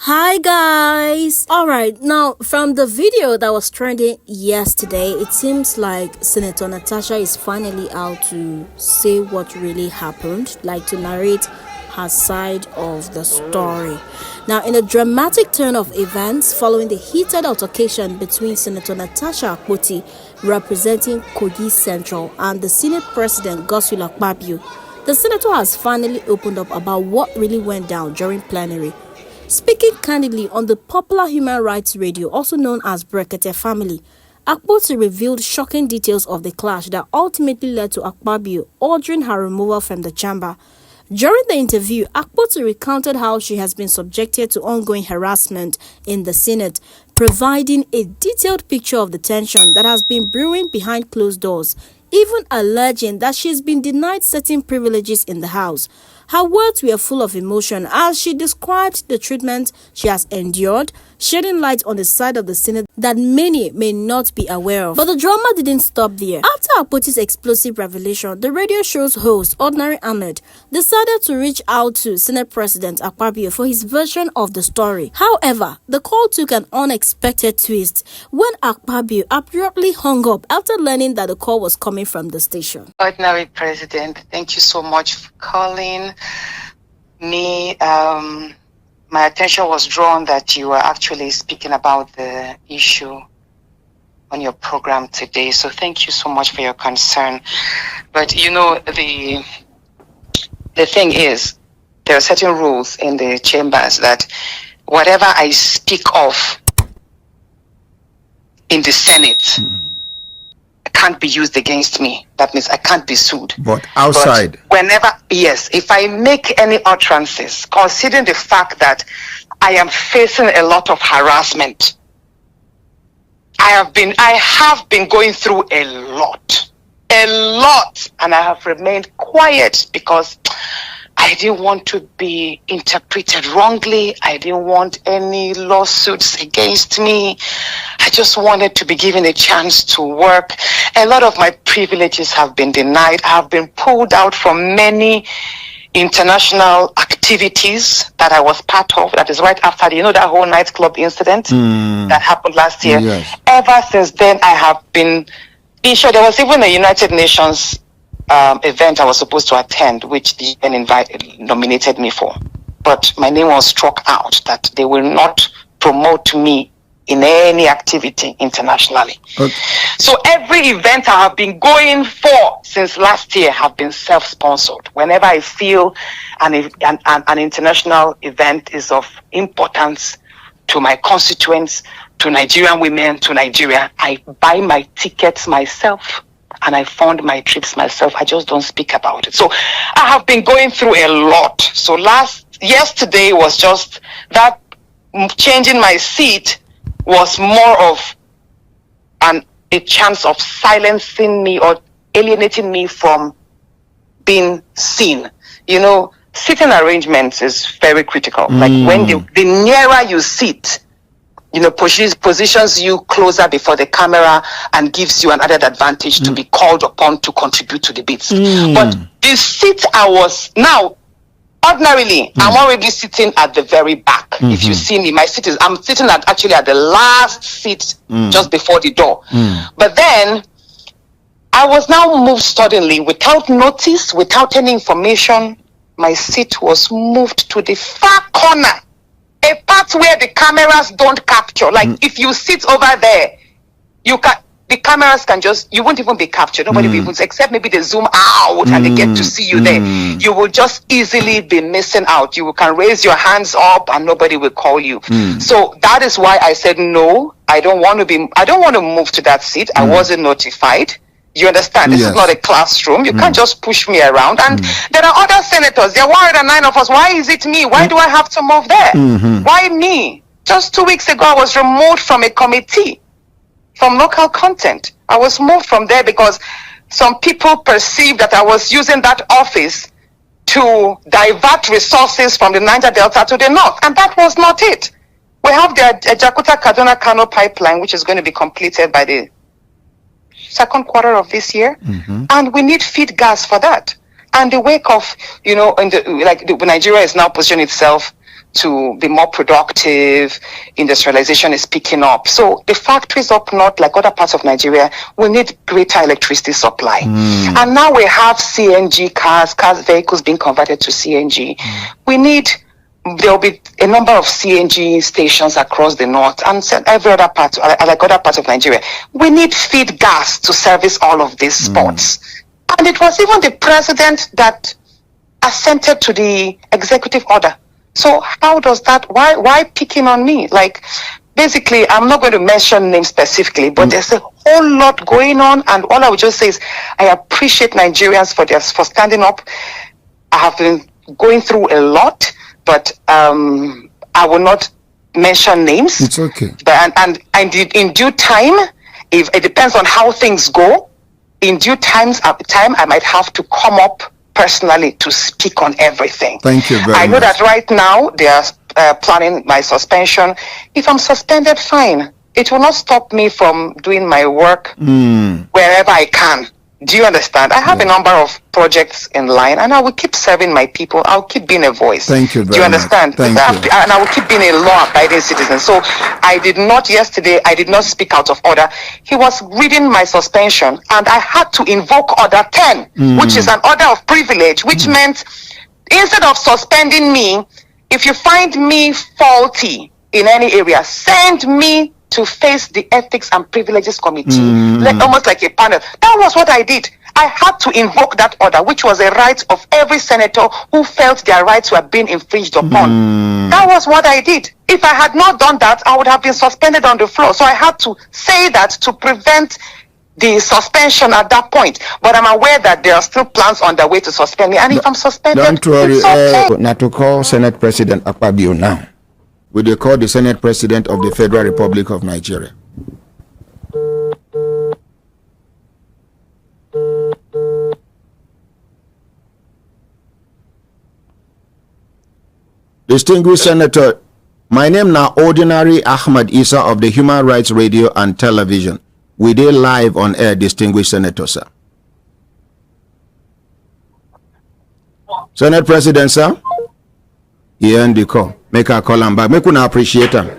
Hi guys! Alright, now from the video that was trending yesterday, it seems like Senator Natasha is finally out to say what really happened, like to narrate her side of the story. Now, in a dramatic turn of events following the heated altercation between Senator Natasha Akpoti, representing Kogi Central, and the Senate President Akpabio, the senator has finally opened up about what really went down during plenary. Speaking candidly on the popular human rights radio, also known as Brekete family, Akpoti revealed shocking details of the clash that ultimately led to Akpabio ordering her removal from the chamber. During the interview, Akpoti recounted how she has been subjected to ongoing harassment in the Senate, providing a detailed picture of the tension that has been brewing behind closed doors, even alleging that she has been denied certain privileges in the House. Her words were full of emotion as she described the treatment she has endured, shedding light on the side of the Senate that many may not be aware of. But the drama didn't stop there. After Akpoti's explosive revelation, the radio show's host, Ordinary Ahmed, decided to reach out to Senate President Akpabio for his version of the story. However, the call took an unexpected twist when Akpabio abruptly hung up after learning that the call was coming from the station. Ordinary President, thank you so much for calling me. My attention was drawn that you were actually speaking about the issue on your program today. So thank you so much for your concern. But you know, the thing is, there are certain rules in the chambers that whatever I speak of in the Senate can't be used against me. That means I can't be sued. But outside? But if I make any utterances, considering the fact that I am facing a lot of harassment, I have been going through a lot, and I have remained quiet because I didn't want to be interpreted wrongly. I didn't want any lawsuits against me. I just wanted to be given a chance to work. A lot of my privileges have been denied. I have been pulled out from many international activities that I was part of. That is right after, that whole nightclub incident that happened last year. Yes. Ever since then, I have been sure. There was even a United Nations event I was supposed to attend, which the UN nominated me for. But my name was struck out that they will not promote me in any activity internationally. Okay. So every event I have been going for since last year have been self-sponsored. Whenever I feel an international event is of importance to my constituents, to Nigerian women, to Nigeria, I buy my tickets myself and I fund my trips myself. I just don't speak about it. So I have been going through a lot. So yesterday was just that changing my seat was more of a chance of silencing me or alienating me from being seen. Sitting arrangements is very critical. Like when the nearer you sit, positions you closer before the camera and gives you an added advantage to be called upon to contribute to the bits. But the seat I was now, ordinarily, I'm already sitting at the very back. If you see me, I'm sitting at the last seat just before the door. But then I was now moved suddenly without notice, without any information. My seat was moved to the far corner, a part where the cameras don't capture. Like if you sit over there, the cameras you won't even be captured. Nobody will even, except maybe they zoom out and they get to see you there. You will just easily be missing out. You can raise your hands up and nobody will call you. So that is why I said, no, I don't want to move to that seat. I wasn't notified. You understand? This is not a classroom. You can't just push me around. And there are other senators. There are 109 of us. Why is it me? Why do I have to move there? Why me? Just 2 weeks ago, I was removed from a committee from local content. I was moved from there because some people perceived that I was using that office to divert resources from the Niger Delta to the north. And that was not it. We have the Jakarta-Kaduna-Kano pipeline, which is going to be completed by the second quarter of this year, and we need feed gas for that. And the wake of, Nigeria is now positioning itself to be more productive. Industrialization is picking up. So the factories up north, like other parts of Nigeria, will need greater electricity supply. And now we have CNG cars, vehicles being converted to CNG. There will be a number of CNG stations across the north and every other part, like other parts of Nigeria. We need feed gas to service all of these spots. And it was even the president that assented to the executive order. So how does that, why picking on me? Like, basically, I'm not going to mention names specifically, but there's a whole lot going on. And all I would just say is, I appreciate Nigerians for standing up. I have been going through a lot, but I will not mention names. It's okay. But, and in due time, if it depends on how things go, in due time, I might have to come up personally to speak on everything. Thank you very much. I know that right now they are planning my suspension. If I'm suspended, fine. It will not stop me from doing my work wherever I can. Do you understand? I have a number of projects in line, and I will keep serving my people. I'll keep being a voice. Thank you very much. Do you understand? Thank you. And I will keep being a law-abiding citizen. So I did not speak out of order. He was reading my suspension, and I had to invoke Order 10, which is an order of privilege, which meant instead of suspending me, if you find me faulty in any area, send me to face the Ethics and Privileges Committee, almost like a panel. That was what I did. I had to invoke that order, which was a right of every senator who felt their rights were being infringed upon. That was what I did. If I had not done that, I would have been suspended on the floor. So I had to say that to prevent the suspension at that point. But I'm aware that there are still plans on the way to suspend me. And if I'm suspended, don't worry, it's okay. Now to call Senate President Akpabio now. Will they call the Senate President of the Federal Republic of Nigeria? Distinguished Senator, my name now Ordinary Ahmad Isa of the Human Rights Radio and Television. We dey live on air, distinguished Senator, sir. Senate President, sir? He end the call. Make a call and back. Make una appreciate him.